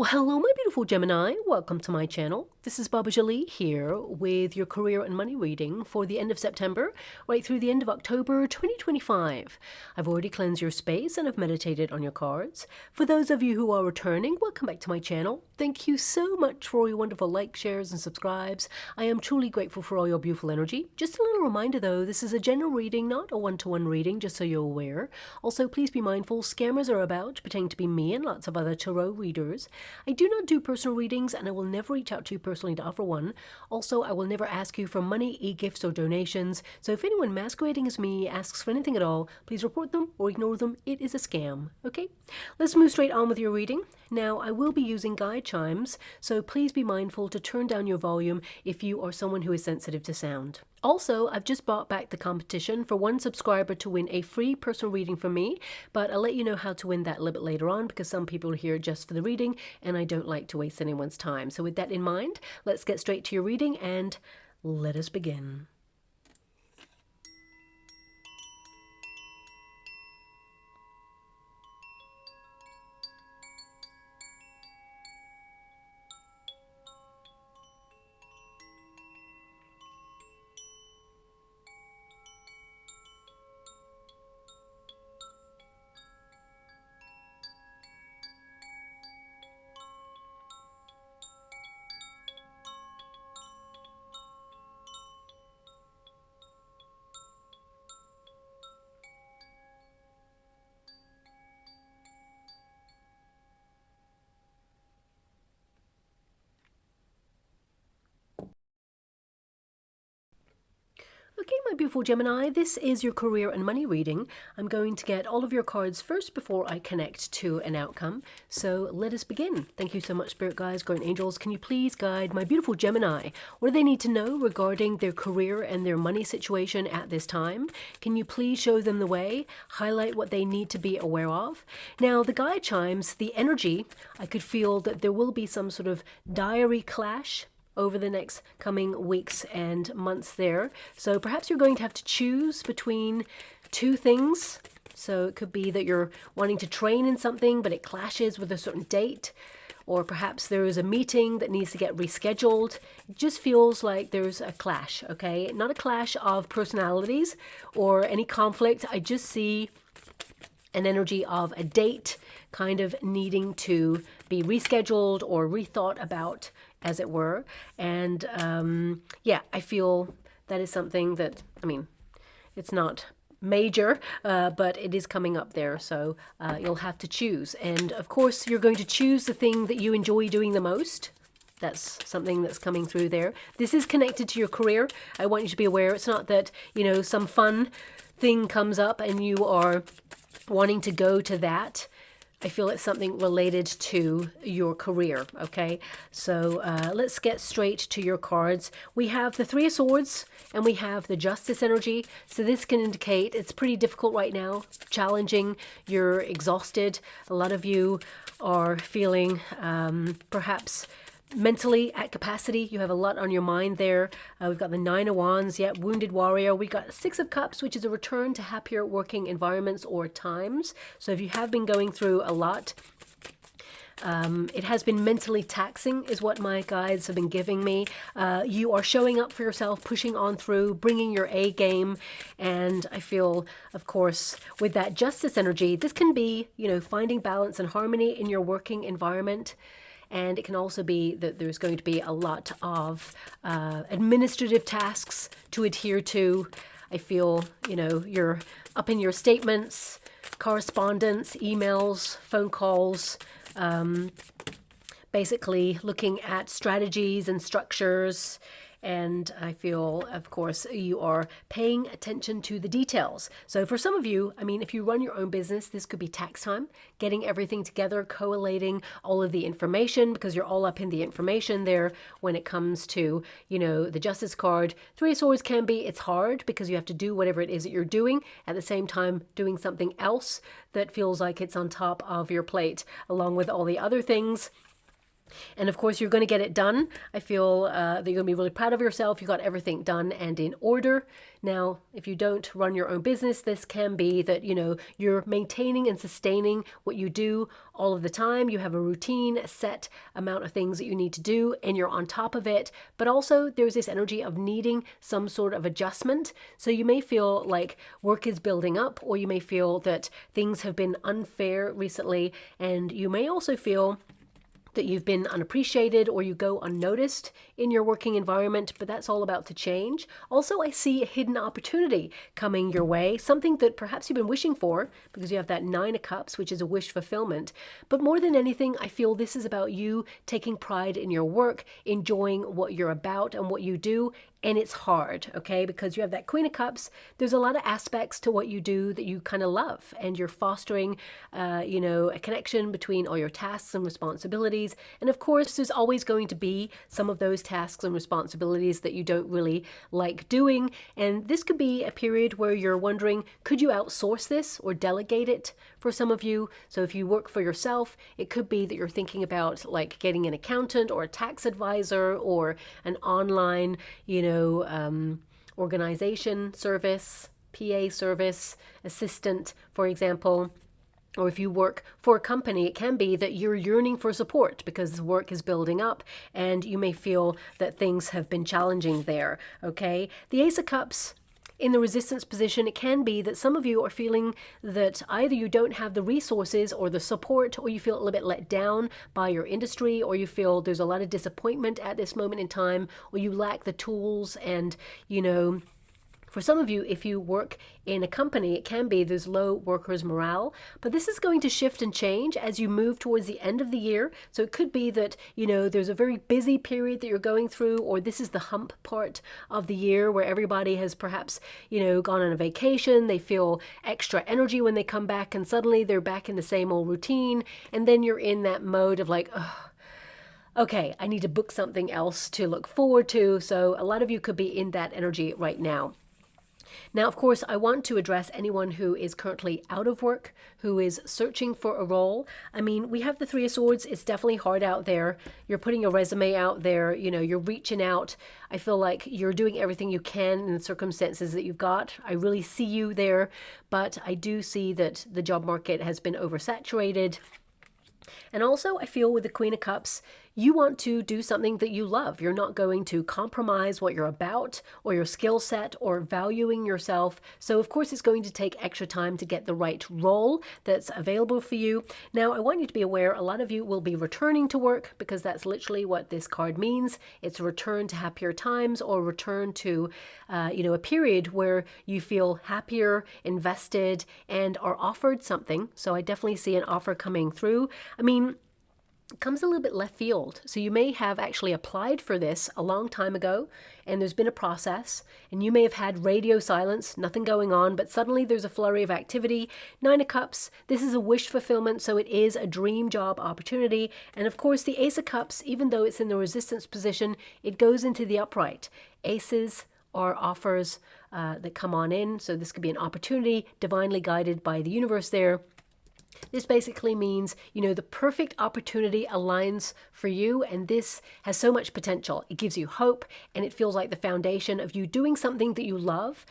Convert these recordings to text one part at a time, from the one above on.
Well, hello, my beautiful Gemini. Welcome to my channel. This is Baba Jolie here with your career and money reading for the end of September, right through the end of October 2025. I've already cleansed your space and I've meditated on your cards. For those of you who are returning, welcome back to my channel. Thank you so much for all your wonderful likes, shares, and subscribes. I am truly grateful for all your beautiful energy. Just a little reminder though, this is a general reading, not a one-to-one reading, just so you're aware. Also, please be mindful, scammers are about, pretending to be me and lots of other tarot readers. I do not do personal readings and I will never reach out to you personally to offer one. Also, I will never ask you for money, e-gifts, or donations. So if anyone masquerading as me asks for anything at all, please report them or ignore them. It is a scam, okay? Let's move straight on with your reading. Now, I will be using guide chimes, so please be mindful to turn down your volume if you are someone who is sensitive to sound. Also, I've just brought back the competition for one subscriber to win a free personal reading from me, but I'll let you know how to win that a little bit later on because some people are here just for the reading and I don't like to waste anyone's time. So with that in mind, let's get straight to your reading and let us begin. Okay, my beautiful Gemini, this is your career and money reading. I'm going to get all of your cards first before I connect to an outcome. So let us begin. Thank you so much, Spirit Guides, Guardian Angels. Can you please guide my beautiful Gemini? What do they need to know regarding their career and their money situation at this time? Can you please show them the way? Highlight what they need to be aware of? Now, the guide chimes, the energy, I could feel that there will be some sort of diary clash over the next coming weeks and months there. So perhaps you're going to have to choose between two things. So it could be that you're wanting to train in something, but it clashes with a certain date. Or perhaps there is a meeting that needs to get rescheduled. It just feels like there's a clash, okay? Not a clash of personalities or any conflict. I just see an energy of a date kind of needing to be rescheduled or rethought about, as it were. And yeah, I feel that is something that, I mean, it's not major, but it is coming up there. So you'll have to choose. And of course, you're going to choose the thing that you enjoy doing the most. That's something that's coming through there. This is connected to your career. I want you to be aware. It's not that, you know, some fun thing comes up and you are wanting to go to that. I feel it's something related to your career, okay? So let's get straight to your cards. We have the Three of Swords and we have the Justice energy. So this can indicate it's pretty difficult right now, challenging, you're exhausted. A lot of you are feeling perhaps mentally at capacity. You have a lot on your mind there. We've got the Nine of Wands, yeah, Wounded Warrior. We got Six of Cups, which is a return to happier working environments or times. So if you have been going through a lot, it has been mentally taxing is what my guides have been giving me. You are showing up for yourself, pushing on through, bringing your A game. And I feel, of course, with that Justice energy, this can be, you know, finding balance and harmony in your working environment. And it can also be that there's going to be a lot of administrative tasks to adhere to. I feel, you know, you're up in your statements, correspondence, emails, phone calls, basically looking at strategies and structures. And I feel, of course, you are paying attention to the details. So for some of you, I mean, if you run your own business, this could be tax time, getting everything together, collating all of the information, because you're all up in the information there when it comes to, you know, the Justice card. Three of Swords can be, it's hard because you have to do whatever it is that you're doing, at the same time doing something else that feels like it's on top of your plate, along with all the other things. And of course, you're going to get it done. I feel that you're going to be really proud of yourself. You got everything done and in order. Now, if you don't run your own business, this can be that, you're maintaining and sustaining what you do all of the time. You have a routine, a set amount of things that you need to do, and you're on top of it. But also, there's this energy of needing some sort of adjustment. So you may feel like work is building up, or you may feel that things have been unfair recently, and you may also feel that you've been unappreciated or you go unnoticed in your working environment, but that's all about to change. Also, I see a hidden opportunity coming your way, something that perhaps you've been wishing for because you have that Nine of Cups, which is a wish fulfillment. But more than anything, I feel this is about you taking pride in your work, enjoying what you're about and what you do. And it's hard, okay? Because you have that Queen of Cups. There's a lot of aspects to what you do that you kind of love. And you're fostering, a connection between all your tasks and responsibilities. And of course, there's always going to be some of those tasks and responsibilities that you don't really like doing. And this could be a period where you're wondering, could you outsource this or delegate it for some of you? So if you work for yourself, it could be that you're thinking about like getting an accountant or a tax advisor or an online, organization service, PA service, assistant, for example. Or if you work for a company, it can be that you're yearning for support because the work is building up and you may feel that things have been challenging there, okay? The Ace of Cups, in the resistance position, it can be that some of you are feeling that either you don't have the resources or the support, or you feel a little bit let down by your industry, or you feel there's a lot of disappointment at this moment in time, or you lack the tools and, for some of you, if you work in a company, it can be there's low workers' morale, but this is going to shift and change as you move towards the end of the year. So it could be that, there's a very busy period that you're going through, or this is the hump part of the year where everybody has perhaps, gone on a vacation. They feel extra energy when they come back and suddenly they're back in the same old routine. And then you're in that mode of like, oh, okay, I need to book something else to look forward to. So a lot of you could be in that energy right now. Now, of course, I want to address anyone who is currently out of work, who is searching for a role. I mean, we have the Three of Swords. It's definitely hard out there. You're putting your resume out there. You're reaching out. I feel like you're doing everything you can in the circumstances that you've got. I really see you there, but I do see that the job market has been oversaturated. And also, I feel with the Queen of Cups, you want to do something that you love. You're not going to compromise what you're about or your skill set or valuing yourself. So, of course, it's going to take extra time to get the right role that's available for you. Now, I want you to be aware, a lot of you will be returning to work because that's literally what this card means. It's a return to happier times or return to, a period where you feel happier, invested, and are offered something. So I definitely see an offer coming through. I mean, it comes a little bit left field. So you may have actually applied for this a long time ago and there's been a process and you may have had radio silence, nothing going on, but suddenly there's a flurry of activity. Nine of Cups, this is a wish fulfillment, so it is a dream job opportunity. And of course the Ace of Cups, even though it's in the resistance position, it goes into the upright. Aces are offers that come on in. So this could be an opportunity divinely guided by the universe there. This basically means, the perfect opportunity aligns for you, and this has so much potential. It gives you hope, and it feels like the foundation of you doing something that you love,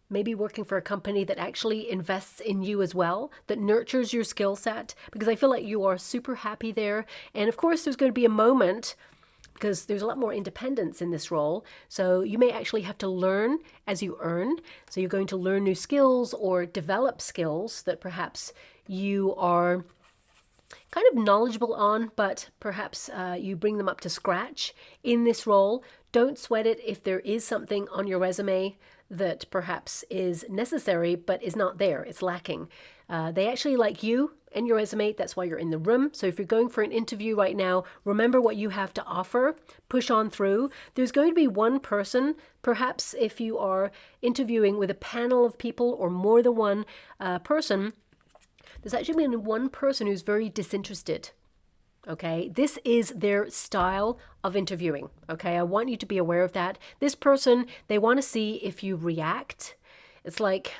maybe working for a company that actually invests in you as well, that nurtures your skill set, because I feel like you are super happy there. And of course, there's going to be a moment because there's a lot more independence in this role. So you may actually have to learn as you earn. So you're going to learn new skills or develop skills that perhaps you are kind of knowledgeable on, but perhaps you bring them up to scratch in this role. Don't sweat it if there is something on your resume that perhaps is necessary but is not there. It's lacking. They actually like you and your resume. That's why you're in the room. So if you're going for an interview right now, remember what you have to offer. Push on through. There's going to be one person, perhaps if you are interviewing with a panel of people or more than one person, there's actually been one person who's very disinterested. Okay, this is their style of interviewing. Okay, I want you to be aware of that. This person, they want to see if you react. It's like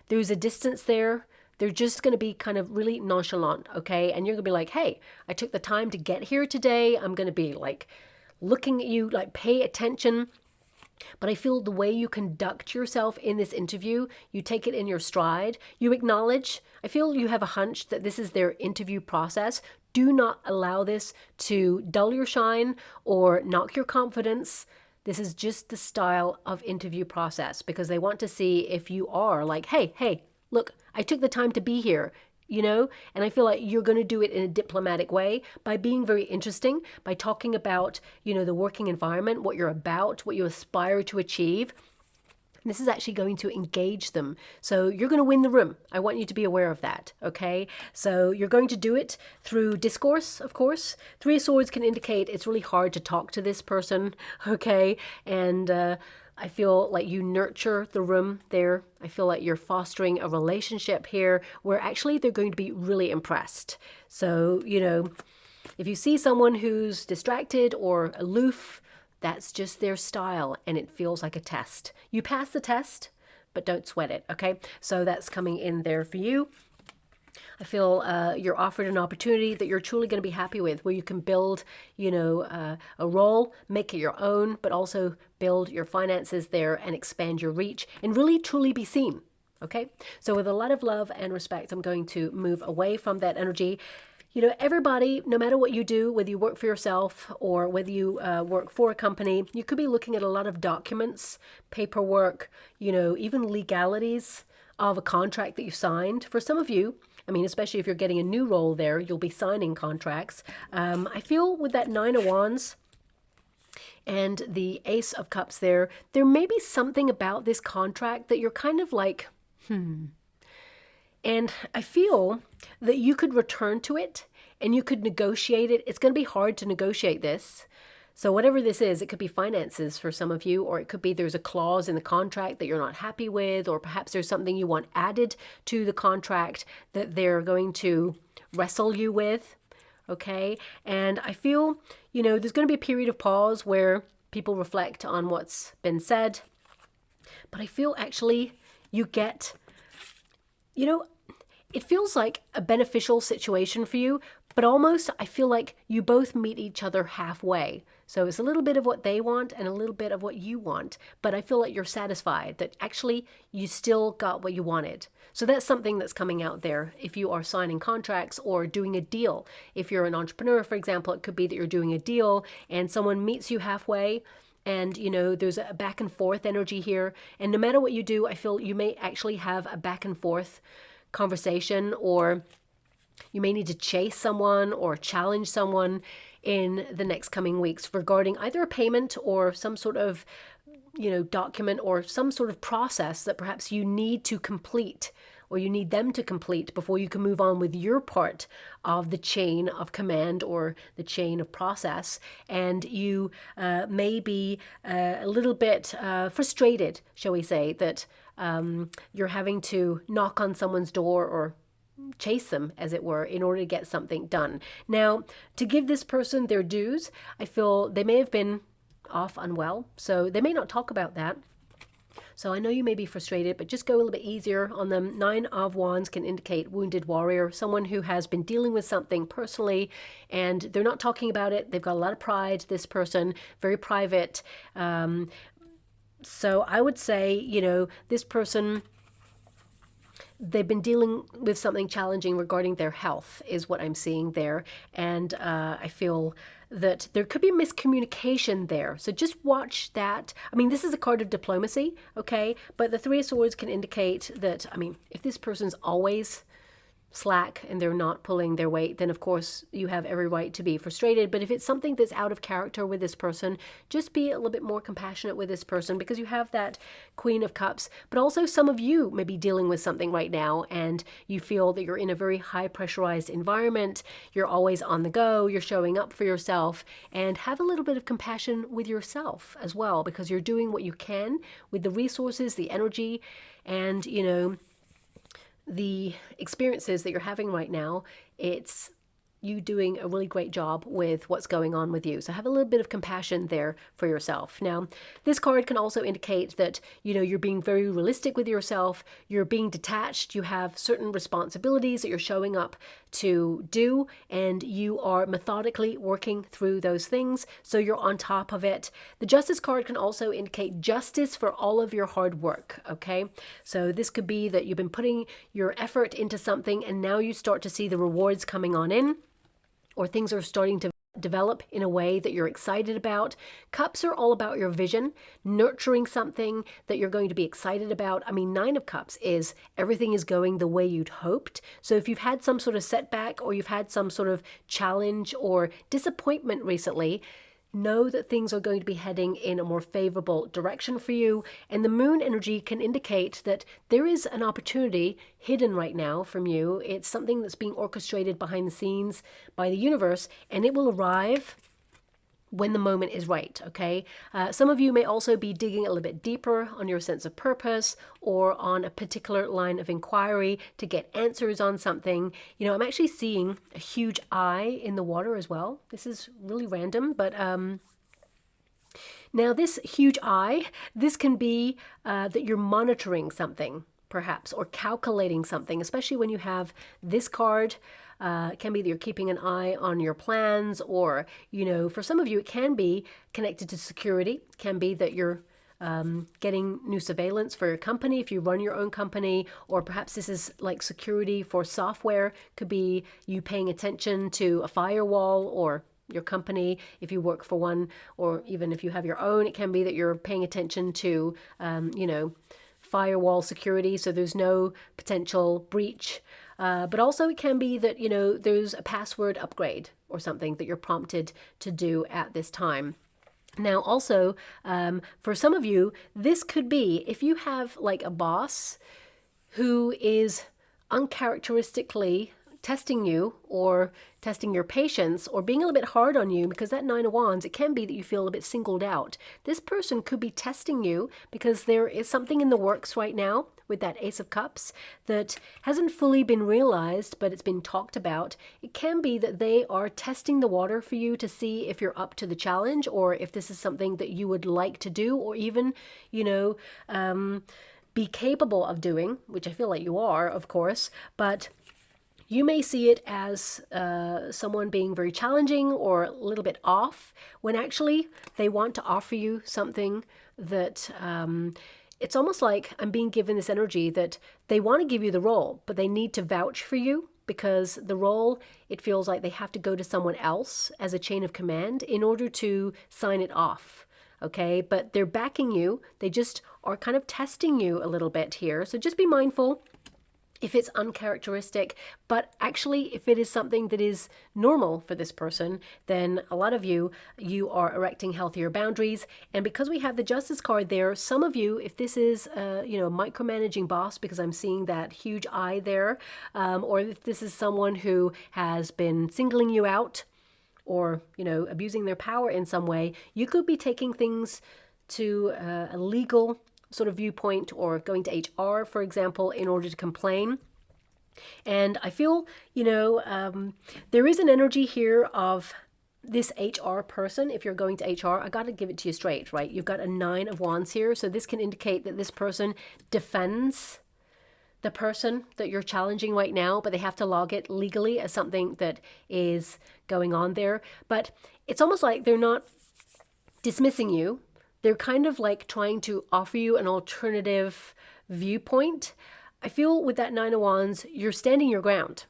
there's a distance there. they're just going to be kind of really nonchalant, okay? And you're going to be like, hey, I took the time to get here today. I'm going to be like looking at you, like pay attention. But I feel the way you conduct yourself in this interview, you take it in your stride, you acknowledge, I feel you have a hunch that this is their interview process. Do not allow this to dull your shine or knock your confidence. This is just the style of interview process because they want to see if you are like, hey, look, I took the time to be here. And I feel like you're going to do it in a diplomatic way by being very interesting, by talking about, the working environment, what you're about, what you aspire to achieve. And this is actually going to engage them. So you're going to win the room. I want you to be aware of that, okay? So you're going to do it through discourse, of course. Three of Swords can indicate it's really hard to talk to this person, okay? And I feel like you nurture the room there. I feel like you're fostering a relationship here where actually they're going to be really impressed. So, if you see someone who's distracted or aloof, that's just their style and it feels like a test. You pass the test, but don't sweat it, okay? So that's coming in there for you. I feel you're offered an opportunity that you're truly going to be happy with, where you can build, a role, make it your own, but also build your finances there and expand your reach and really truly be seen. Okay, so with a lot of love and respect, I'm going to move away from that energy. Everybody, no matter what you do, whether you work for yourself or whether you work for a company, you could be looking at a lot of documents, paperwork, even legalities of a contract that you signed. For some of you, especially if you're getting a new role there, you'll be signing contracts. I feel with that Nine of Wands and the Ace of Cups there may be something about this contract that you're kind of like, And I feel that you could return to it and you could negotiate it. It's going to be hard to negotiate this. So whatever this is, it could be finances for some of you, or it could be there's a clause in the contract that you're not happy with, or perhaps there's something you want added to the contract that they're going to wrestle you with, okay? And I feel, there's going to be a period of pause where people reflect on what's been said, but I feel actually you get, it feels like a beneficial situation for you, but almost I feel like you both meet each other halfway. So it's a little bit of what they want and a little bit of what you want, but I feel like you're satisfied that actually you still got what you wanted. So that's something that's coming out there if you are signing contracts or doing a deal. If you're an entrepreneur, for example, it could be that you're doing a deal and someone meets you halfway. And, there's a back and forth energy here. And no matter what you do, I feel you may actually have a back and forth conversation, or you may need to chase someone or challenge someone in the next coming weeks regarding either a payment or some sort of, document or some sort of process that perhaps you need to complete or you need them to complete before you can move on with your part of the chain of command or the chain of process. And you may be a little bit frustrated, shall we say, that you're having to knock on someone's door or chase them, as it were, in order to get something done. Now, to give this person their dues, I feel they may have been off unwell, so they may not talk about that. So I know you may be frustrated, but just go a little bit easier on them. Nine of Wands can indicate wounded warrior, someone who has been dealing with something personally, and they're not talking about it. They've got a lot of pride, this person, very private. So I would say, this person, they've been dealing with something challenging regarding their health is what I'm seeing there. And I feel that there could be miscommunication there. So just watch that. This is a card of diplomacy, okay? But the Three of Swords can indicate that, if this person's always slack and they're not pulling their weight, then of course you have every right to be frustrated. But if it's something that's out of character with this person, just be a little bit more compassionate with this person, because you have that Queen of Cups. But also some of you may be dealing with something right now and you feel that you're in a very high pressurized environment. You're always on the go. You're showing up for yourself, and have a little bit of compassion with yourself as well, because you're doing what you can with the resources, the energy, and the experiences that you're having right now. It's you doing a really great job with what's going on with you. So have a little bit of compassion there for yourself. Now, this card can also indicate that, you're being very realistic with yourself, you're being detached, you have certain responsibilities that you're showing up to do, and you are methodically working through those things, so you're on top of it. The Justice card can also indicate justice for all of your hard work, okay? So this could be that you've been putting your effort into something and now you start to see the rewards coming on in, or things are starting to develop in a way that you're excited about. Cups are all about your vision, nurturing something that you're going to be excited about. I mean, Nine of Cups is everything is going the way you'd hoped. So if you've had some sort of setback or you've had some sort of challenge or disappointment recently, know that things are going to be heading in a more favorable direction for you. And the moon energy can indicate that there is an opportunity hidden right now from you. It's something that's being orchestrated behind the scenes by the universe, and it will arrive when the moment is right, okay? Some of you may also be digging a little bit deeper on your sense of purpose or on a particular line of inquiry to get answers on something. I'm actually seeing a huge eye in the water as well. This is really random, but now this huge eye, this can be that you're monitoring something, perhaps, or calculating something, especially when you have this card. It can be that you're keeping an eye on your plans, or, for some of you, it can be connected to security. It can be that you're getting new surveillance for your company if you run your own company, or perhaps this is like security for software. Could be you paying attention to a firewall or your company if you work for one, or even if you have your own, it can be that you're paying attention to, firewall security, so there's no potential breach. But also it can be that, there's a password upgrade or something that you're prompted to do at this time. Now, also, for some of you, this could be if you have like a boss who is uncharacteristically testing you or testing your patience or being a little bit hard on you, because that Nine of Wands, it can be that you feel a bit singled out. This person could be testing you because there is something in the works right now with that Ace of Cups that hasn't fully been realized, but it's been talked about. It can be that they are testing the water for you to see if you're up to the challenge, or if this is something that you would like to do, or even, be capable of doing, which I feel like you are, of course, but you may see it as someone being very challenging or a little bit off, when actually they want to offer you something that it's almost like I'm being given this energy that they want to give you the role, but they need to vouch for you, because the role, it feels like they have to go to someone else as a chain of command in order to sign it off. Okay, but they're backing you. They just are kind of testing you a little bit here. So just be mindful if it's uncharacteristic, but actually if it is something that is normal for this person, then a lot of you are erecting healthier boundaries. And because we have the Justice card there, some of you, if this is micromanaging boss, because I'm seeing that huge eye there, or if this is someone who has been singling you out or, abusing their power in some way, you could be taking things to a legal sort of viewpoint, or going to HR, for example, in order to complain. And I feel, there is an energy here of this HR person. If you're going to HR, I got to give it to you straight, right? You've got a Nine of Wands here. So this can indicate that this person defends the person that you're challenging right now, but they have to log it legally as something that is going on there. But it's almost like they're not dismissing you. They're kind of like trying to offer you an alternative viewpoint. I feel with that Nine of Wands, you're standing your ground.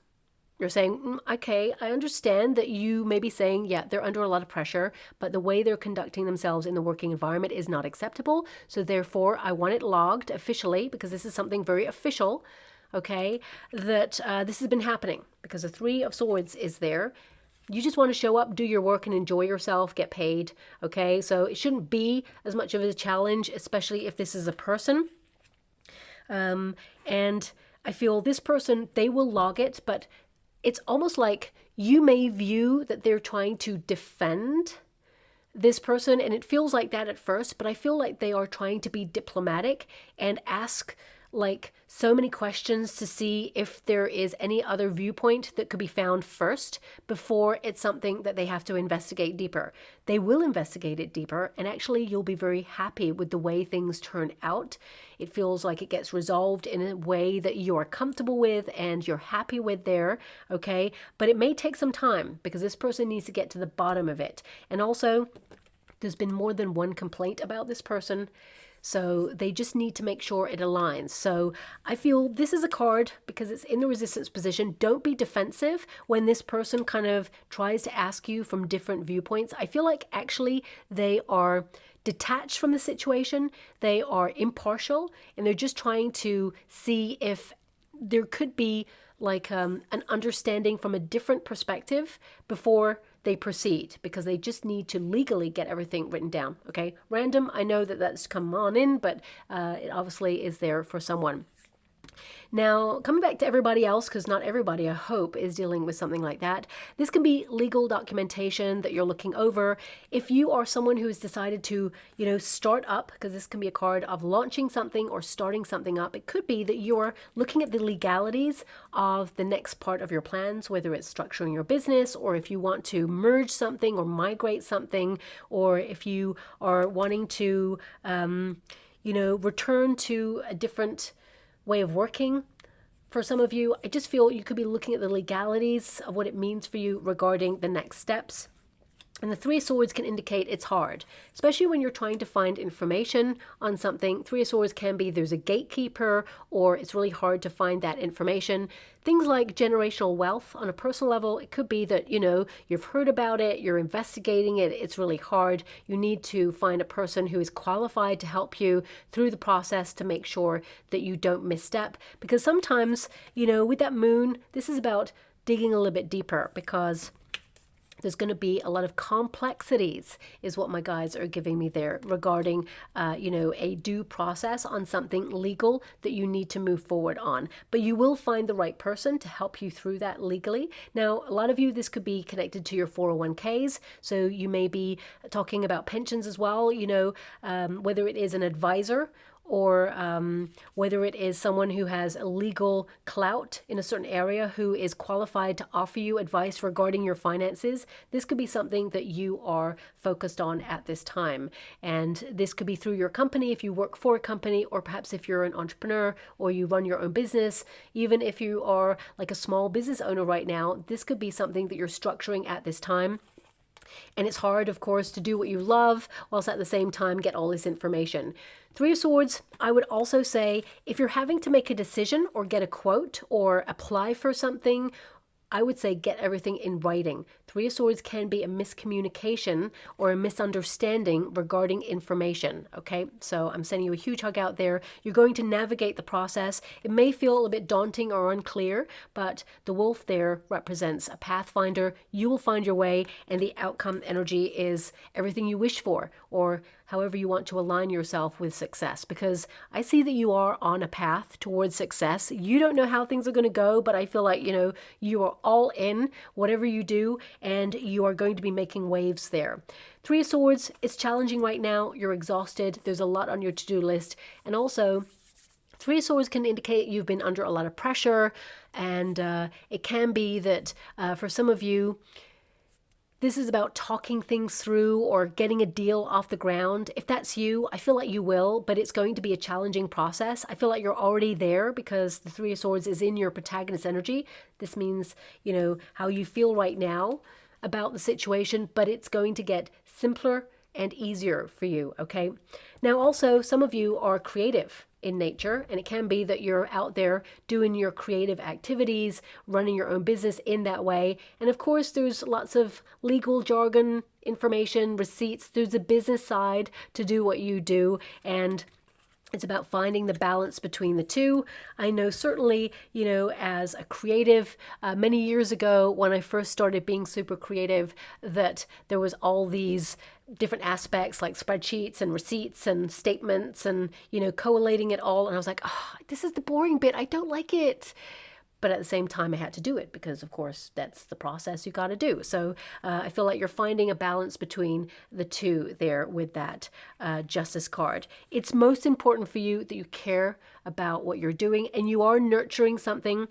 You're saying, okay, I understand that you may be saying, yeah, they're under a lot of pressure, but the way they're conducting themselves in the working environment is not acceptable. So therefore, I want it logged officially, because this is something very official, okay, that this has been happening, because the Three of Swords is there. You just want to show up, do your work, and enjoy yourself, get paid, okay? So it shouldn't be as much of a challenge, especially if this is a person. And I feel this person, they will log it, but it's almost like you may view that they're trying to defend this person, and it feels like that at first, but I feel like they are trying to be diplomatic and ask like so many questions to see if there is any other viewpoint that could be found first before it's something that they have to investigate deeper. They will investigate it deeper, and actually you'll be very happy with the way things turn out. It feels like it gets resolved in a way that you're comfortable with and you're happy with there, okay? But it may take some time because this person needs to get to the bottom of it. And also, there's been more than one complaint about this person, so they just need to make sure it aligns. So I feel this is a card because it's in the resistance position. Don't be defensive when this person kind of tries to ask you from different viewpoints. I feel like actually they are detached from the situation. They are impartial, and they're just trying to see if there could be like an understanding from a different perspective before they proceed, because they just need to legally get everything written down. Okay, random, I know that that's come on in, but it obviously is there for someone. Now, coming back to everybody else, because not everybody, I hope, is dealing with something like that. This can be legal documentation that you're looking over. If you are someone who has decided to, start up, because this can be a card of launching something or starting something up, it could be that you're looking at the legalities of the next part of your plans, whether it's structuring your business, or if you want to merge something or migrate something, or if you are wanting to, return to a different way of working. For some of you, I just feel you could be looking at the legalities of what it means for you regarding the next steps. And the Three of Swords can indicate it's hard, especially when you're trying to find information on something. Three of Swords can be there's a gatekeeper, or it's really hard to find that information. Things like generational wealth on a personal level, it could be that, you've heard about it, you're investigating it, it's really hard. You need to find a person who is qualified to help you through the process to make sure that you don't misstep. Because sometimes, with that moon, this is about digging a little bit deeper, because there's going to be a lot of complexities, is what my guides are giving me there regarding, a due process on something legal that you need to move forward on. But you will find the right person to help you through that legally. Now, a lot of you, this could be connected to your 401ks. So you may be talking about pensions as well, whether it is an advisor, or whether it is someone who has a legal clout in a certain area who is qualified to offer you advice regarding your finances. This could be something that you are focused on at this time. And this could be through your company if you work for a company, or perhaps if you're an entrepreneur or you run your own business. Even if you are like a small business owner right now, this could be something that you're structuring at this time. And it's hard, of course, to do what you love whilst at the same time get all this information. Three of Swords, I would also say, if you're having to make a decision or get a quote or apply for something, I would say get everything in writing. Three of Swords can be a miscommunication or a misunderstanding regarding information, okay? So I'm sending you a huge hug out there. You're going to navigate the process. It may feel a little bit daunting or unclear, but the wolf there represents a pathfinder. You will find your way, and the outcome energy is everything you wish for, or however you want to align yourself with success, because I see that you are on a path towards success. You don't know how things are going to go, but I feel like, you are all in whatever you do, and you are going to be making waves there. Three of Swords, it's challenging right now. You're exhausted. There's a lot on your to-do list. And also, Three of Swords can indicate you've been under a lot of pressure, and it can be that for some of you, this is about talking things through or getting a deal off the ground. If that's you, I feel like you will, but it's going to be a challenging process. I feel like you're already there because the Three of Swords is in your protagonist energy. This means, how you feel right now about the situation, but it's going to get simpler and easier for you, okay? Now, also, some of you are creative in nature, and it can be that you're out there doing your creative activities, running your own business in that way. And of course, there's lots of legal jargon, information, receipts. There's a business side to do what you do, and it's about finding the balance between the two. I know certainly, as a creative, many years ago when I first started being super creative, that there was all these different aspects like spreadsheets and receipts and statements and, collating it all. And I was like, oh, this is the boring bit. I don't like it. but at the same time I had to do it because, of course, that's the process you got to do. So I feel like you're finding a balance between the two there with that Justice card. It's most important for you that you care about what you're doing and you are nurturing something.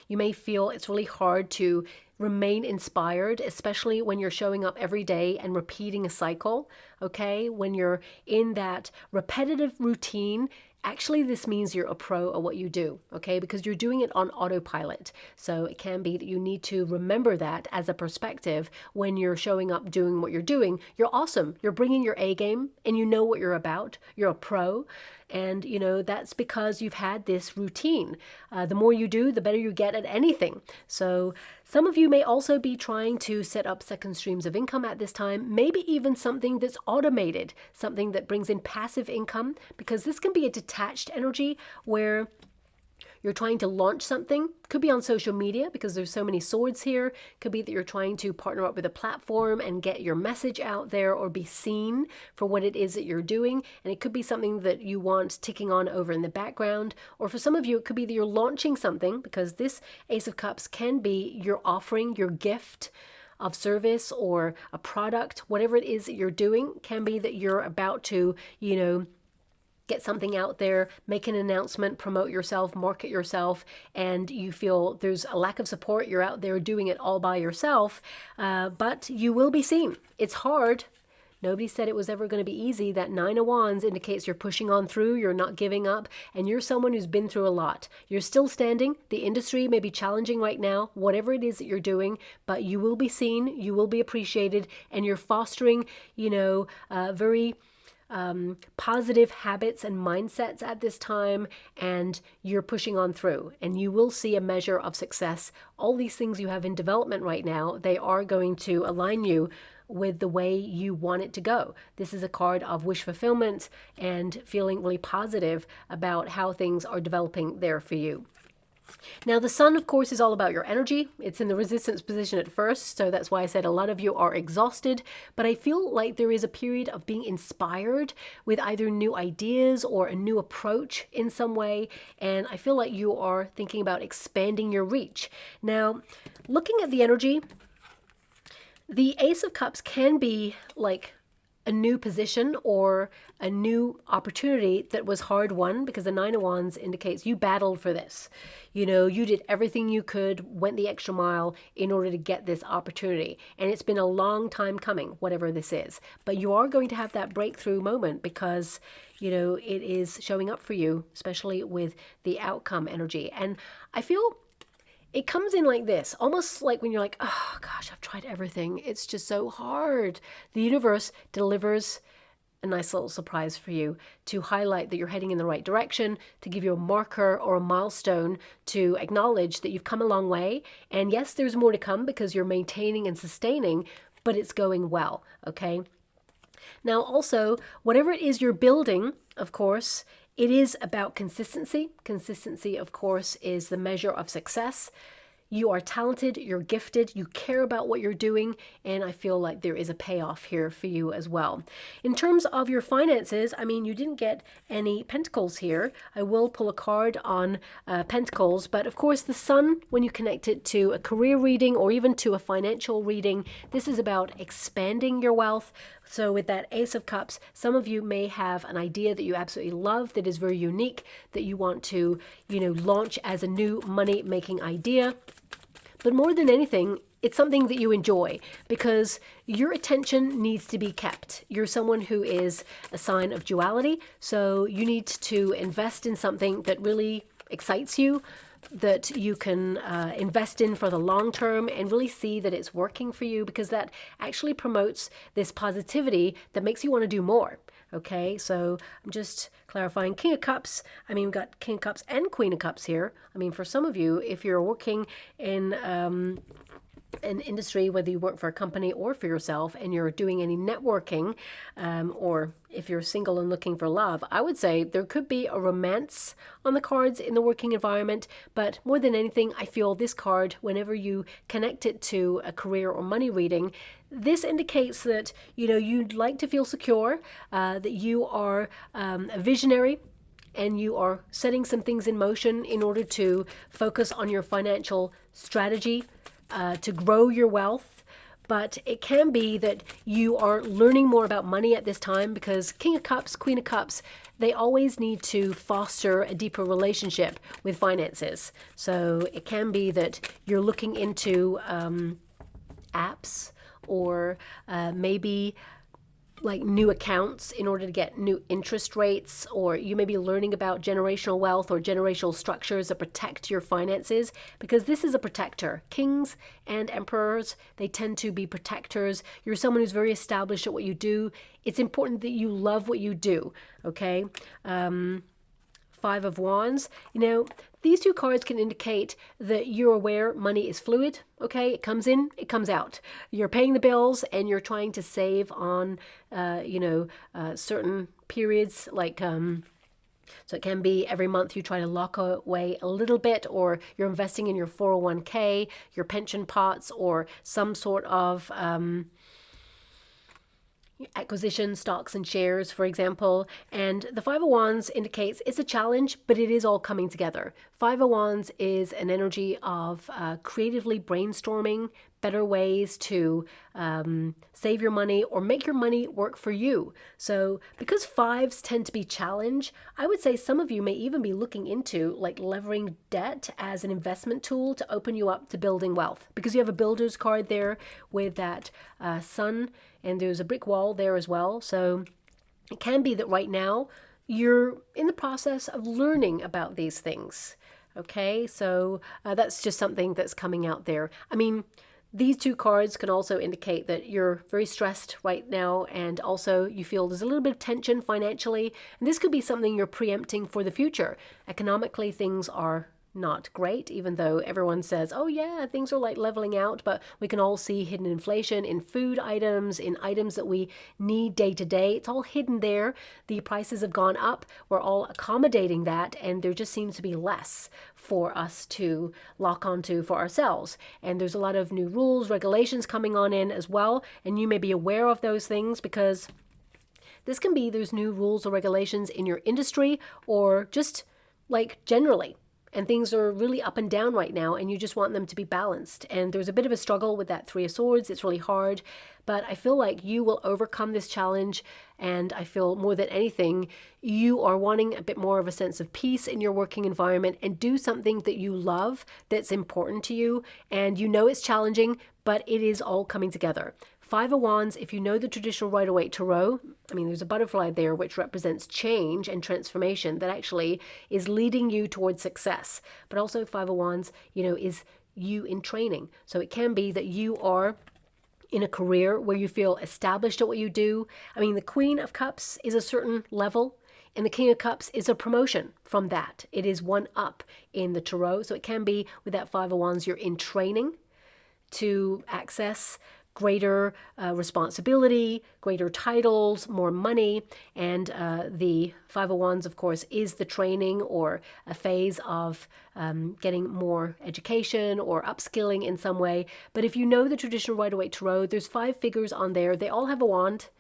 You may feel it's really hard to remain inspired, especially when you're showing up every day and repeating a cycle, okay? When you're in that repetitive routine, actually this means you're a pro at what you do, okay? Because you're doing it on autopilot. So it can be that you need to remember that as a perspective when you're showing up doing what you're doing. You're awesome. You're bringing your A game and you know what you're about. You're a pro. And, you know, that's because you've had this routine. The more you do, the better you get at anything. So some of you may also be trying to set up second streams of income at this time, maybe even something that's automated, something that brings in passive income, because this can be a detached energy where you're trying to launch something. Could be on social media because there's so many swords here. Could be that you're trying to partner up with a platform and get your message out there or be seen for what it is that you're doing. And it could be something that you want ticking on over in the background. Or for some of you, it could be that you're launching something, because this Ace of Cups can be your offering, your gift of service or a product. Whatever it is that you're doing can be that you're about to, you know, get something out there, make an announcement, promote yourself, market yourself, and you feel there's a lack of support. You're out there doing it all by yourself, but you will be seen. It's hard. Nobody said it was ever going to be easy. That Nine of Wands indicates you're pushing on through, you're not giving up, and you're someone who's been through a lot. You're still standing. The industry may be challenging right now, whatever it is that you're doing, but you will be seen, you will be appreciated, and you're fostering, you know, very positive habits and mindsets at this time, and you're pushing on through, and you will see a measure of success. All these things you have in development right now, they are going to align you with the way you want it to go. This is a card of wish fulfillment and feeling really positive about how things are developing there for you. Now, the sun, of course, is all about your energy. It's in the resistance position at first, so that's why I said a lot of you are exhausted. But I feel like there is a period of being inspired with either new ideas or a new approach in some way, and I feel like you are thinking about expanding your reach. Now, looking at the energy, the Ace of Cups can be like a new position or a new opportunity that was hard won, because the Nine of Wands indicates you battled for this. You know, you did everything you could, went the extra mile in order to get this opportunity. And it's been a long time coming, whatever this is. But you are going to have that breakthrough moment because, you know, it is showing up for you, especially with the outcome energy. And I feel it comes in like this, almost like when you're like, oh gosh, I've tried everything. It's just so hard. The universe delivers a nice little surprise for you to highlight that you're heading in the right direction, to give you a marker or a milestone to acknowledge that you've come a long way. And yes, there's more to come because you're maintaining and sustaining, but it's going well, okay? Now also, whatever it is you're building, of course, it is about consistency. Consistency, of course, is the measure of success. You are talented, you're gifted, you care about what you're doing, and I feel like there is a payoff here for you as well. In terms of your finances, I mean, you didn't get any pentacles here. I will pull a card on pentacles, but of course the sun, when you connect it to a career reading or even to a financial reading, this is about expanding your wealth. So with that Ace of Cups, some of you may have an idea that you absolutely love that is very unique, that you want to, you know, launch as a new money-making idea. But more than anything, it's something that you enjoy because your attention needs to be kept. You're someone who is a sign of duality, so you need to invest in something that really excites you, that you can invest in for the long term and really see that it's working for you, because that actually promotes this positivity that makes you want to do more. Okay, so I'm just clarifying. King of Cups, I mean, we've got King of Cups and Queen of Cups here. I mean, for some of you, if you're working in an industry, whether you work for a company or for yourself, and you're doing any networking, or if you're single and looking for love, I would say there could be a romance on the cards in the working environment. But more than anything, I feel this card, whenever you connect it to a career or money reading, this indicates that, you know, you'd like to feel secure, that you are a visionary, and you are setting some things in motion in order to focus on your financial strategy to grow your wealth. But it can be that you are learning more about money at this time, because King of Cups, Queen of Cups, they always need to foster a deeper relationship with finances. So it can be that you're looking into apps, or maybe like new accounts in order to get new interest rates, or you may be learning about generational wealth or generational structures that protect your finances, because this is a protector. Kings and emperors, they tend to be protectors. You're someone who's very established at what you do. It's important that you love what you do, okay? Five of Wands, these two cards can indicate that you're aware money is fluid, okay? It comes in, it comes out. You're paying the bills and you're trying to save on, certain periods, like, so it can be every month you try to lock away a little bit, or you're investing in your 401k, your pension pots, or some sort of acquisition, stocks and shares, for example. And the Five of Wands indicates it's a challenge, but it is all coming together. Five of Wands is an energy of creatively brainstorming better ways to save your money or make your money work for you. So because fives tend to be challenge, I would say some of you may even be looking into like levering debt as an investment tool to open you up to building wealth, because you have a builder's card there with that sun, and there's a brick wall there as well. So it can be that right now you're in the process of learning about these things. Okay, so that's just something that's coming out there. I mean, these two cards can also indicate that you're very stressed right now, and also you feel there's a little bit of tension financially. And this could be something you're preempting for the future. Economically, things are not great, even though everyone says, oh yeah, things are like leveling out, but we can all see hidden inflation in food items, in items that we need day to day. It's all hidden there. The prices have gone up. We're all accommodating that, and there just seems to be less for us to lock onto for ourselves. And there's a lot of new rules, regulations coming on in as well, and you may be aware of those things, because this can be there's new rules or regulations in your industry, or just like generally. And things are really up and down right now, and you just want them to be balanced. And there's a bit of a struggle with that Three of Swords. It's really hard, but I feel like you will overcome this challenge. And I feel more than anything, you are wanting a bit more of a sense of peace in your working environment, and do something that you love, that's important to you. And you know it's challenging, but it is all coming together. Five of Wands, if you know the traditional Rider-Waite Tarot, I mean, there's a butterfly there which represents change and transformation that actually is leading you towards success. But also Five of Wands, is you in training. So it can be that you are in a career where you feel established at what you do. I mean, the Queen of Cups is a certain level, and the King of Cups is a promotion from that. It is one up in the Tarot. So it can be with that Five of Wands, you're in training to access greater responsibility, greater titles, more money. And the Five of Wands, of course, is the training or a phase of getting more education or upskilling in some way. But if you know the traditional Rider-Waite Tarot, there's 5 figures on there. They all have a wand.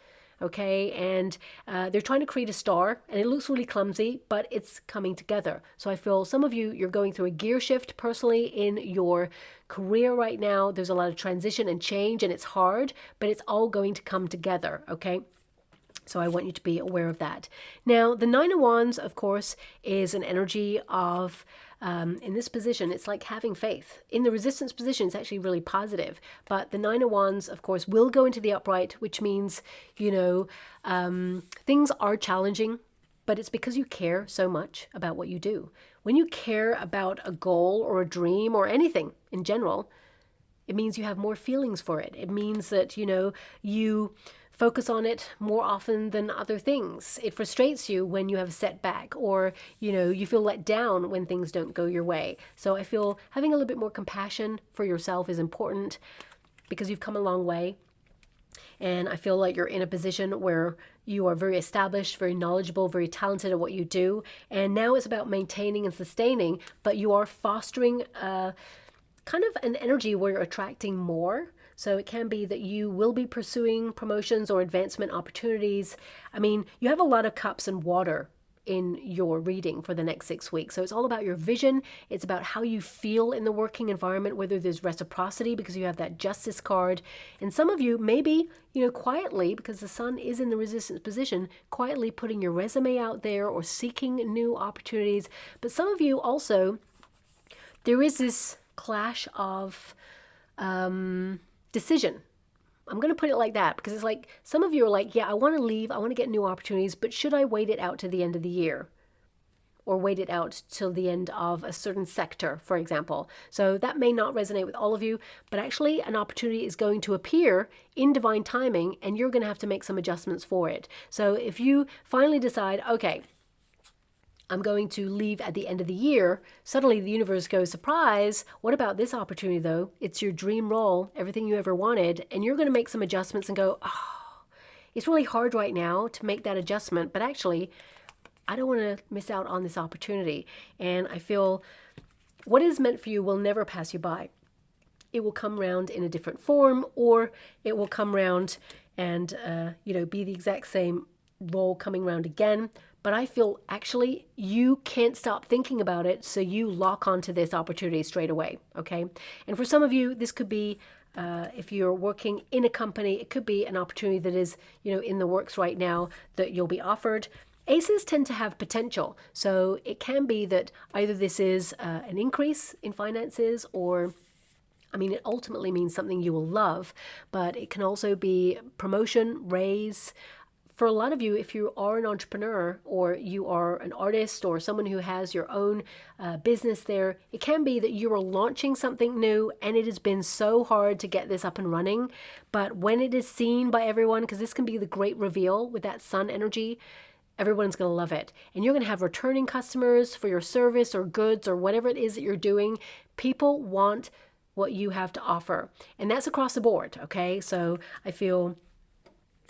Okay, and they're trying to create a star, and it looks really clumsy, but it's coming together. So I feel some of you, you're going through a gear shift personally in your career right now. There's a lot of transition and change, and it's hard, but it's all going to come together, okay? So I want you to be aware of that. Now, the Nine of Wands, of course, is an energy of, in this position, it's like having faith. In the resistance position, it's actually really positive. But the Nine of Wands, of course, will go into the upright, which means, things are challenging, but it's because you care so much about what you do. When you care about a goal or a dream or anything in general, it means you have more feelings for it. It means that, you focus on it more often than other things. It frustrates you when you have a setback, or, you feel let down when things don't go your way. So I feel having a little bit more compassion for yourself is important, because you've come a long way. And I feel like you're in a position where you are very established, very knowledgeable, very talented at what you do. And now it's about maintaining and sustaining, but you are fostering kind of an energy where you're attracting more. So it can be that you will be pursuing promotions or advancement opportunities. I mean, you have a lot of cups and water in your reading for the next 6 weeks. So it's all about your vision. It's about how you feel in the working environment, whether there's reciprocity because you have that Justice card. And some of you maybe, quietly, because the sun is in the resistance position, quietly putting your resume out there or seeking new opportunities. But some of you also, there is this clash of decision. I'm going to put it like that because it's like some of you are like, yeah, I want to leave. I want to get new opportunities, but should I wait it out to the end of the year or wait it out till the end of a certain sector, for example? So that may not resonate with all of you, but actually an opportunity is going to appear in divine timing and you're going to have to make some adjustments for it. So if you finally decide, okay, I'm going to leave at the end of the year, suddenly the universe goes, surprise, what about this opportunity though? It's your dream role, everything you ever wanted, and you're going to make some adjustments and go, oh, it's really hard right now to make that adjustment, but actually, I don't want to miss out on this opportunity. And I feel what is meant for you will never pass you by. It will come round in a different form, or it will come round and, be the exact same role coming round again. But I feel actually you can't stop thinking about it, so you lock onto this opportunity straight away, okay? And for some of you, this could be, if you're working in a company, it could be an opportunity that is, in the works right now that you'll be offered. Aces tend to have potential, so it can be that either this is an increase in finances or it ultimately means something you will love, but it can also be promotion, raise. For a lot of you, if you are an entrepreneur or you are an artist or someone who has your own business there, it can be that you are launching something new and it has been so hard to get this up and running. But when it is seen by everyone, because this can be the great reveal with that sun energy, everyone's going to love it. And you're going to have returning customers for your service or goods or whatever it is that you're doing. People want what you have to offer. And that's across the board, okay? So I feel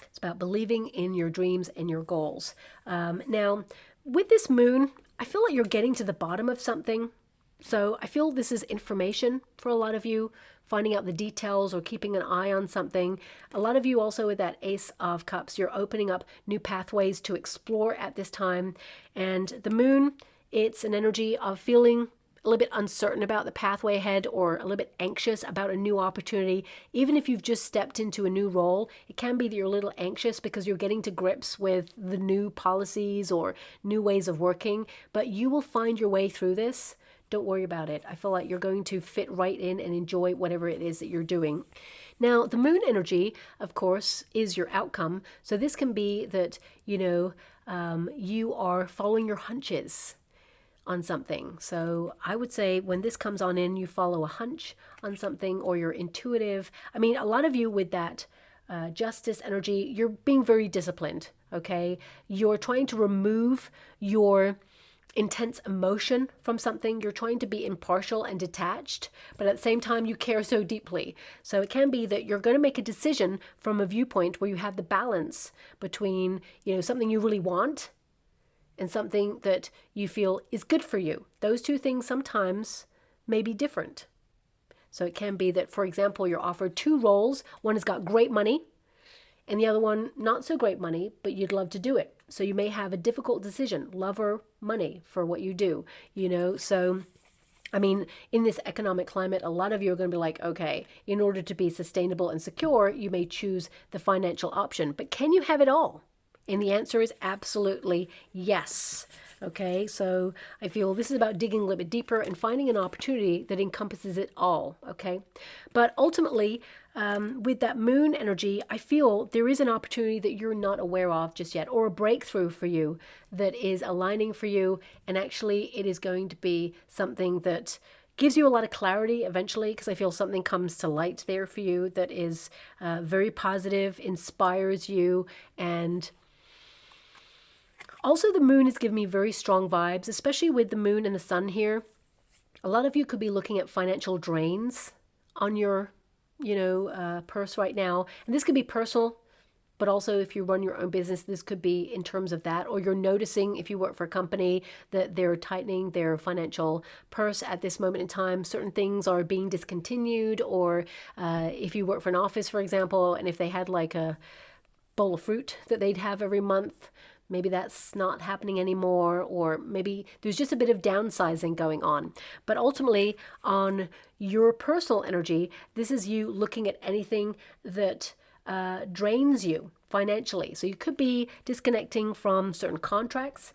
it's about believing in your dreams and your goals. Now, with this moon, I feel like you're getting to the bottom of something. So I feel this is information for a lot of you, finding out the details or keeping an eye on something. A lot of you also with that Ace of Cups, you're opening up new pathways to explore at this time. And the moon, it's an energy of feeling a little bit uncertain about the pathway ahead or a little bit anxious about a new opportunity. Even if you've just stepped into a new role, it can be that you're a little anxious because you're getting to grips with the new policies or new ways of working, but you will find your way through this. Don't worry about it. I feel like you're going to fit right in and enjoy whatever it is that you're doing. Now, the moon energy, of course, is your outcome. So this can be that, you are following your hunches on something. So I would say when this comes on in, you follow a hunch on something or you're intuitive. A lot of you with that justice energy, you're being very disciplined, okay? You're trying to remove your intense emotion from something. You're trying to be impartial and detached, but at the same time, you care so deeply. So it can be that you're going to make a decision from a viewpoint where you have the balance between, something you really want and something that you feel is good for you. Those two things sometimes may be different. So it can be that, for example, you're offered two roles. One has got great money and the other one not so great money, but you'd love to do it. So you may have a difficult decision, love or money for what you do, So, in this economic climate, a lot of you are going to be like, okay, in order to be sustainable and secure, you may choose the financial option, but can you have it all? And the answer is absolutely yes. Okay, so I feel this is about digging a little bit deeper and finding an opportunity that encompasses it all. Okay, but ultimately, with that moon energy, I feel there is an opportunity that you're not aware of just yet, or a breakthrough for you that is aligning for you. And actually, it is going to be something that gives you a lot of clarity eventually, because I feel something comes to light there for you that is very positive, inspires you, and also, the moon is giving me very strong vibes, especially with the moon and the sun here. A lot of you could be looking at financial drains on your, purse right now. And this could be personal, but also if you run your own business, this could be in terms of that. Or you're noticing if you work for a company that they're tightening their financial purse at this moment in time. Certain things are being discontinued. Or if you work for an office, for example, and if they had like a bowl of fruit that they'd have every month, maybe that's not happening anymore, or maybe there's just a bit of downsizing going on. But ultimately, on your personal energy, this is you looking at anything that drains you financially. So you could be disconnecting from certain contracts,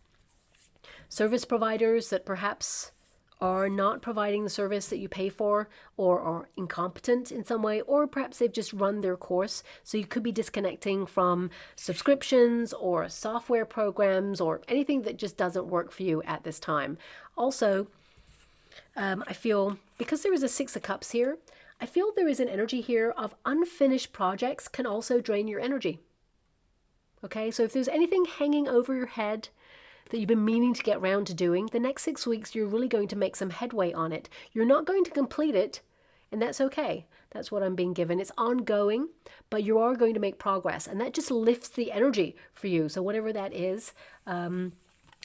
service providers that perhaps are not providing the service that you pay for, or are incompetent in some way, or perhaps they've just run their course. So you could be disconnecting from subscriptions or software programs or anything that just doesn't work for you at this time. Also, I feel, because there is a Six of Cups here, I feel there is an energy here of unfinished projects can also drain your energy. Okay, so if there's anything hanging over your head that you've been meaning to get around to doing, the next 6 weeks you're really going to make some headway on it. You're not going to complete it, and that's okay. That's what I'm being given. It's ongoing, but you are going to make progress, and that just lifts the energy for you. So whatever that is,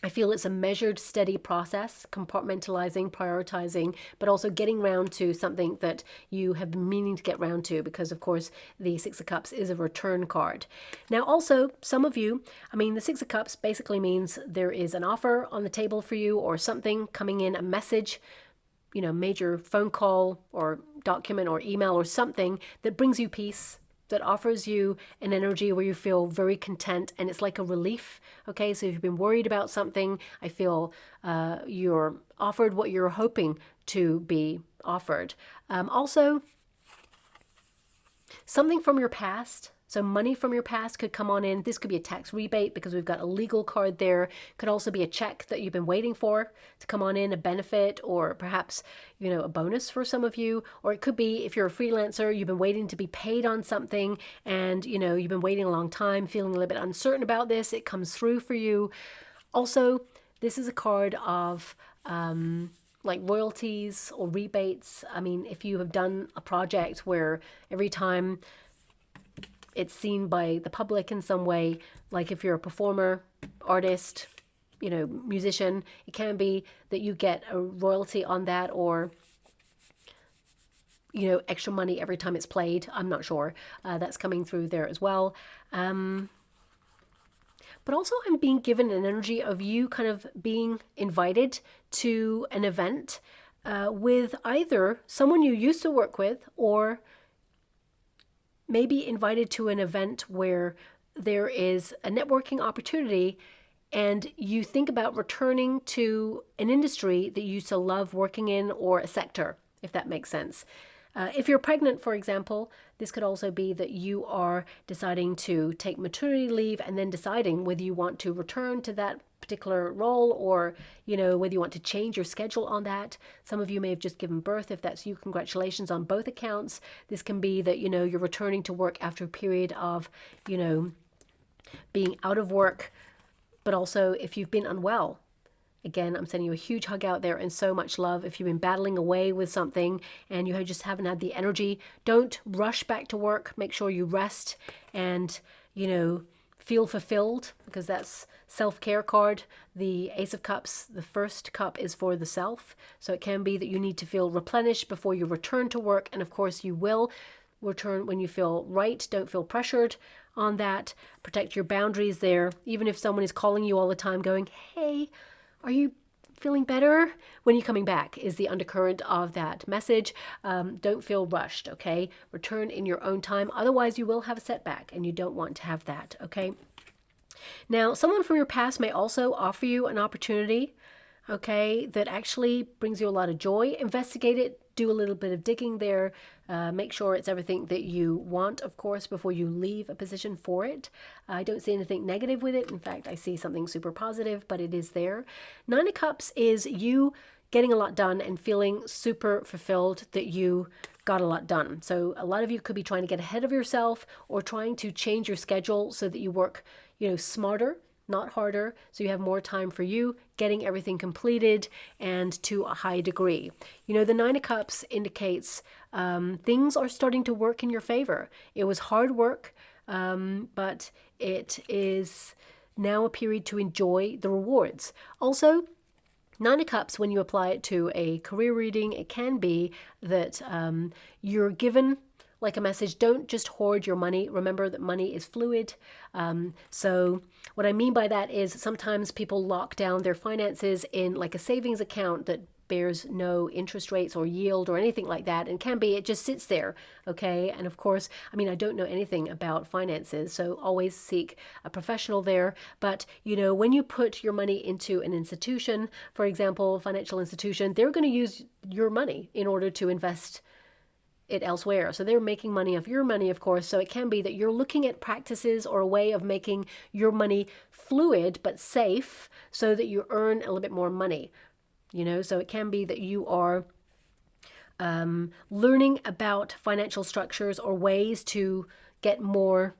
I feel it's a measured, steady process, compartmentalizing, prioritizing, but also getting round to something that you have been meaning to get round to, because of course the Six of Cups is a return card. Now also, some of you, the Six of Cups basically means there is an offer on the table for you, or something coming in, a message, major phone call or document or email or something that brings you peace, that offers you an energy where you feel very content, and it's like a relief. Okay, so if you've been worried about something, I feel you're offered what you're hoping to be offered. Also, something from your past. So money from your past could come on in. This could be a tax rebate because we've got a legal card there. Could also be a check that you've been waiting for to come on in, a benefit, or perhaps, a bonus for some of you. Or it could be, if you're a freelancer, you've been waiting to be paid on something, and, you've been waiting a long time, feeling a little bit uncertain about this. It comes through for you. Also, this is a card of like royalties or rebates. If you have done a project where every time it's seen by the public in some way, like if you're a performer, artist, musician, it can be that you get a royalty on that, or extra money every time it's played. I'm not sure. That's coming through there as well. But also I'm being given an energy of you kind of being invited to an event with either someone you used to work with, or maybe invited to an event where there is a networking opportunity, and you think about returning to an industry that you used to love working in, or a sector, if that makes sense. If you're pregnant, for example, this could also be that you are deciding to take maternity leave, and then deciding whether you want to return to that particular role, or whether you want to change your schedule on that. Some of you may have just given birth. If that's you, congratulations on both accounts. This can be that you're returning to work after a period of being out of work, but also if you've been unwell. Again, I'm sending you a huge hug out there and so much love. If you've been battling away with something and you just haven't had the energy, don't rush back to work. Make sure you rest and feel fulfilled, because that's self-care card. The Ace of Cups, the first cup, is for the self. So it can be that you need to feel replenished before you return to work. And of course you will return when you feel right. Don't feel pressured on that. Protect your boundaries there. Even if someone is calling you all the time going, hey, are you feeling better? When are you coming back? Is the undercurrent of that message. Don't feel rushed, okay? Return in your own time. Otherwise, you will have a setback, and you don't want to have that, okay? Now, someone from your past may also offer you an opportunity, okay, that actually brings you a lot of joy. Investigate it. Do a little bit of digging there. Make sure it's everything that you want, of course, before you leave a position for it. I don't see anything negative with it. In fact, I see something super positive, but it is there. Nine of Cups is you getting a lot done and feeling super fulfilled that you got a lot done. So a lot of you could be trying to get ahead of yourself, or trying to change your schedule so that you work, smarter, not harder, so you have more time for you, getting everything completed, and to a high degree. The Nine of Cups indicates things are starting to work in your favor. It was hard work, but it is now a period to enjoy the rewards. Also, Nine of Cups, when you apply it to a career reading, it can be that you're given like a message. Don't just hoard your money. Remember that money is fluid. So what I mean by that is sometimes people lock down their finances in like a savings account that bears no interest rates or yield or anything like that, and can be it just sits there. Okay, and of course, I mean, I don't know anything about finances, so always seek a professional there. But you know, when you put your money into an institution, for example, a financial institution, they're going to use your money in order to invest it elsewhere. So they're making money off your money, of course. So it can be that you're looking at practices or a way of making your money fluid but safe so that you earn a little bit more money. You know, so it can be that you are learning about financial structures or ways to get more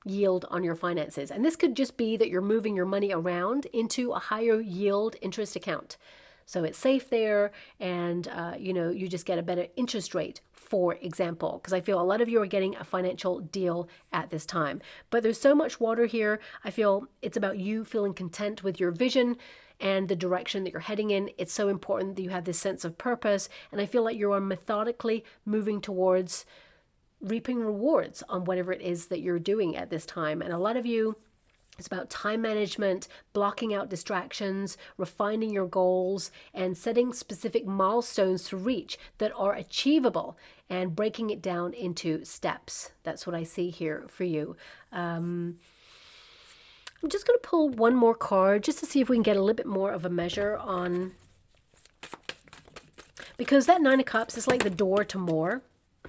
yield on your finances. And this could just be that you're moving your money around into a higher yield interest account. So it's safe there, and you know, you just get a better interest rate, for example, because I feel a lot of you are getting a financial deal at this time. But there's so much water here. I feel it's about you feeling content with your vision and the direction that you're heading in. It's so important that you have this sense of purpose, and I feel like you are methodically moving towards reaping rewards on whatever it is that you're doing at this time. And a lot of you, it's about time management, blocking out distractions, refining your goals, and setting specific milestones to reach that are achievable and breaking it down into steps. That's what I see here for you. I'm just going to pull one more card just to see if we can get a little bit more of a measure on, because that Nine of Cups is like the door to more.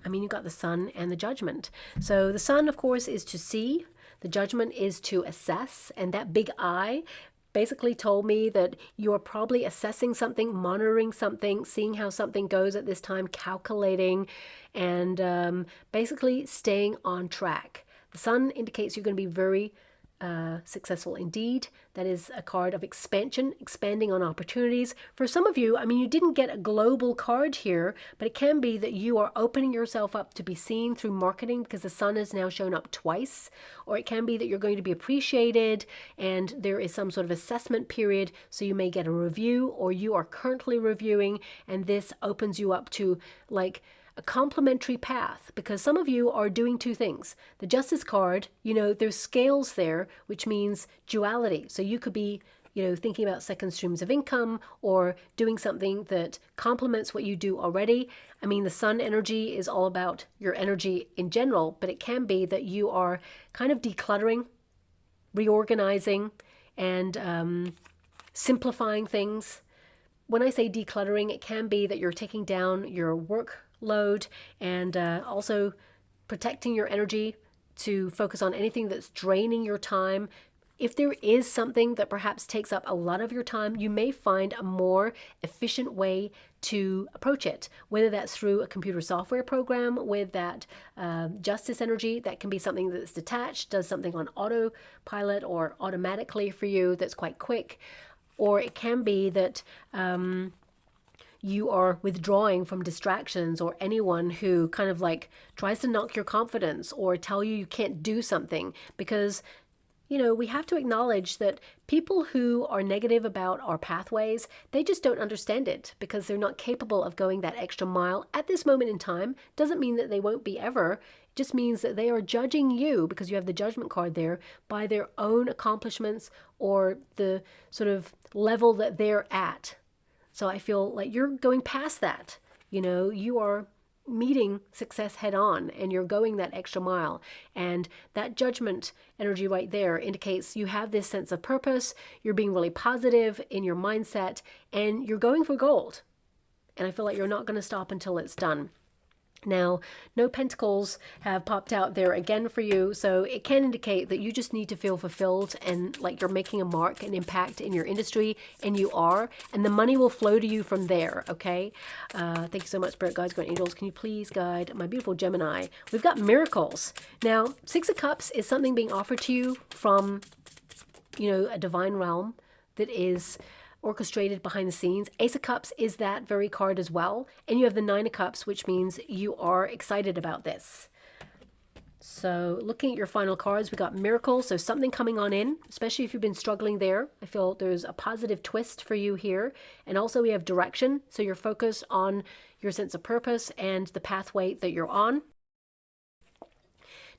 I mean, you've got the Sun and the Judgment. So the Sun, of course, is to see. The Judgment is to assess, and that big I basically told me that you are probably assessing something, monitoring something, seeing how something goes at this time, calculating, and basically staying on track. The Sun indicates you're going to be very successful indeed. That is a card of expansion, expanding on opportunities. For some of you, I mean, you didn't get a global card here, but it can be that you are opening yourself up to be seen through marketing because the Sun has now shown up twice. Or it can be that you're going to be appreciated and there is some sort of assessment period, so you may get a review or you are currently reviewing, and this opens you up to like a complementary path, because some of you are doing two things. The Justice card, you know, there's scales there, which means duality. So you could be, you know, thinking about second streams of income or doing something that complements what you do already. I mean, the Sun energy is all about your energy in general, but it can be that you are kind of decluttering, reorganizing, and simplifying things. When I say decluttering, it can be that you're taking down your work load and also protecting your energy to focus on anything that's draining your time. If there is something that perhaps takes up a lot of your time, you may find a more efficient way to approach it, whether that's through a computer software program with that justice energy. That can be something that's detached, does something on autopilot or automatically for you that's quite quick. Or it can be that you are withdrawing from distractions or anyone who kind of like tries to knock your confidence or tell you you can't do something. Because, you know, we have to acknowledge that people who are negative about our pathways, they just don't understand it because they're not capable of going that extra mile at this moment in time. Doesn't mean that they won't be ever. It just means that they are judging you, because you have the Judgment card there, by their own accomplishments or the sort of level that they're at. So I feel like you're going past that. You know, you are meeting success head on and you're going that extra mile. And that Judgment energy right there indicates you have this sense of purpose. You're being really positive in your mindset and you're going for gold. And I feel like you're not going to stop until it's done. Now, no Pentacles have popped out there again for you, so it can indicate that you just need to feel fulfilled and like you're making a mark, an impact in your industry, and you are, and the money will flow to you from there, okay? Thank you so much, Spirit Guides, Guardian Angels. Can you please guide my beautiful Gemini? We've got miracles. Now, Six of Cups is something being offered to you from, you know, a divine realm that is orchestrated behind the scenes. Ace of Cups is that very card as well. And you have the Nine of Cups, which means you are excited about this. So looking at your final cards, we got miracles. So something coming on in, especially if you've been struggling there. I feel there's a positive twist for you here. And also we have direction. So you're focused on your sense of purpose and the pathway that you're on.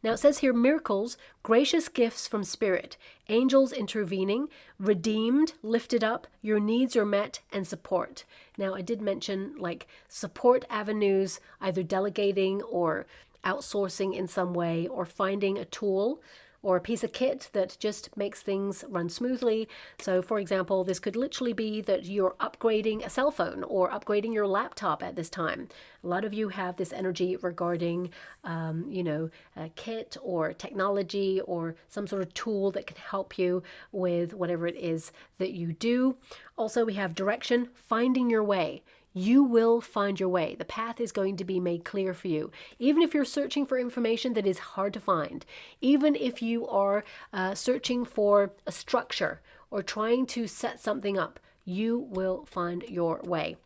Now it says here, miracles, gracious gifts from spirit, angels intervening, redeemed, lifted up, your needs are met, and support. Now I did mention like support avenues, either delegating or outsourcing in some way, or finding a tool or a piece of kit that just makes things run smoothly. So for example, this could literally be that you're upgrading a cell phone or upgrading your laptop at this time. A lot of you have this energy regarding, a kit or technology or some sort of tool that can help you with whatever it is that you do. Also, we have direction, finding your way. You will find your way. The path is going to be made clear for you. Even if you're searching for information that is hard to find, even if you are searching for a structure or trying to set something up, you will find your way.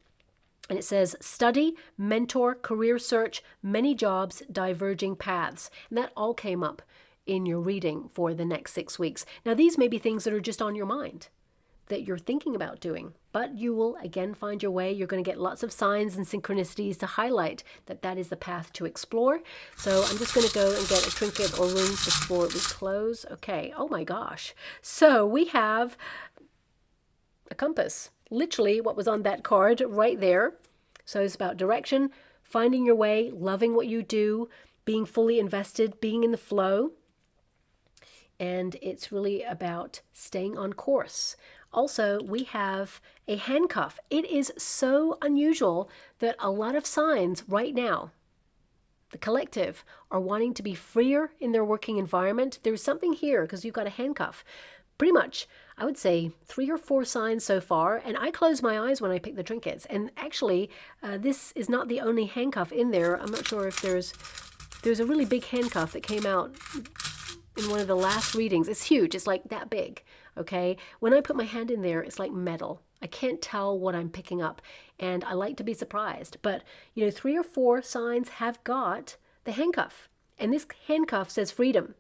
And it says study, mentor, career search, many jobs, diverging paths. And that all came up in your reading for the next 6 weeks. Now, these may be things that are just on your mind, that you're thinking about doing, but you will again find your way. You're going to get lots of signs and synchronicities to highlight that that is the path to explore. So I'm just going to go and get a trinket or ring before we close. Okay. Oh my gosh. So we have a compass, literally what was on that card right there. So it's about direction, finding your way, loving what you do, being fully invested, being in the flow. And it's really about staying on course. Also, we have a handcuff. It is so unusual that a lot of signs right now, the collective, are wanting to be freer in their working environment. There's something here because you've got a handcuff. Pretty much, I would say 3 or 4 signs so far. And I close my eyes when I pick the trinkets. And actually, this is not the only handcuff in there. I'm not sure if there's a really big handcuff that came out in one of the last readings. It's huge. It's like that big. Okay. When I put my hand in there, it's like metal. I can't tell what I'm picking up, and I like to be surprised. But 3 or 4 signs have got the handcuff, and this handcuff says freedom.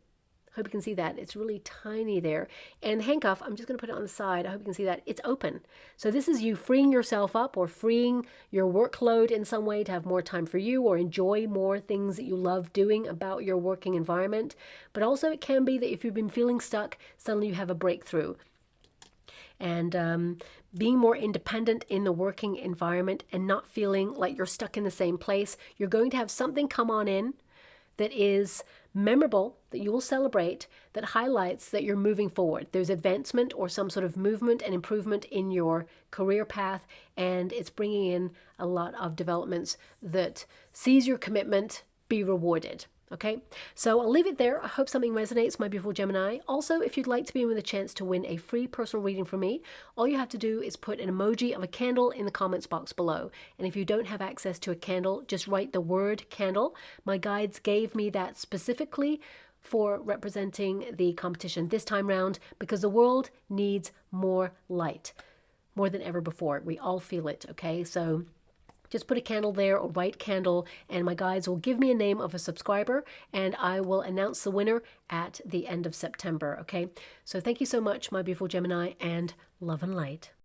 I hope you can see that. It's really tiny there. And the handcuff, I'm just going to put it on the side. I hope you can see that. It's open. So this is you freeing yourself up or freeing your workload in some way to have more time for you or enjoy more things that you love doing about your working environment. But also it can be that if you've been feeling stuck, suddenly you have a breakthrough. And being more independent in the working environment and not feeling like you're stuck in the same place, you're going to have something come on in that is memorable, that you will celebrate, that highlights that you're moving forward. There's advancement or some sort of movement and improvement in your career path, and it's bringing in a lot of developments that sees your commitment be rewarded. Okay, so I'll leave it there. I hope something resonates, my beautiful Gemini. Also, if you'd like to be in with a chance to win a free personal reading from me, all you have to do is put an emoji of a candle in the comments box below. And if you don't have access to a candle, just write the word candle. My guides gave me that specifically for representing the competition this time round, because the world needs more light, more than ever before. We all feel it, okay? So just put a candle there or write candle, and my guides will give me a name of a subscriber, and I will announce the winner at the end of September, okay? So thank you so much, my beautiful Gemini, and love and light.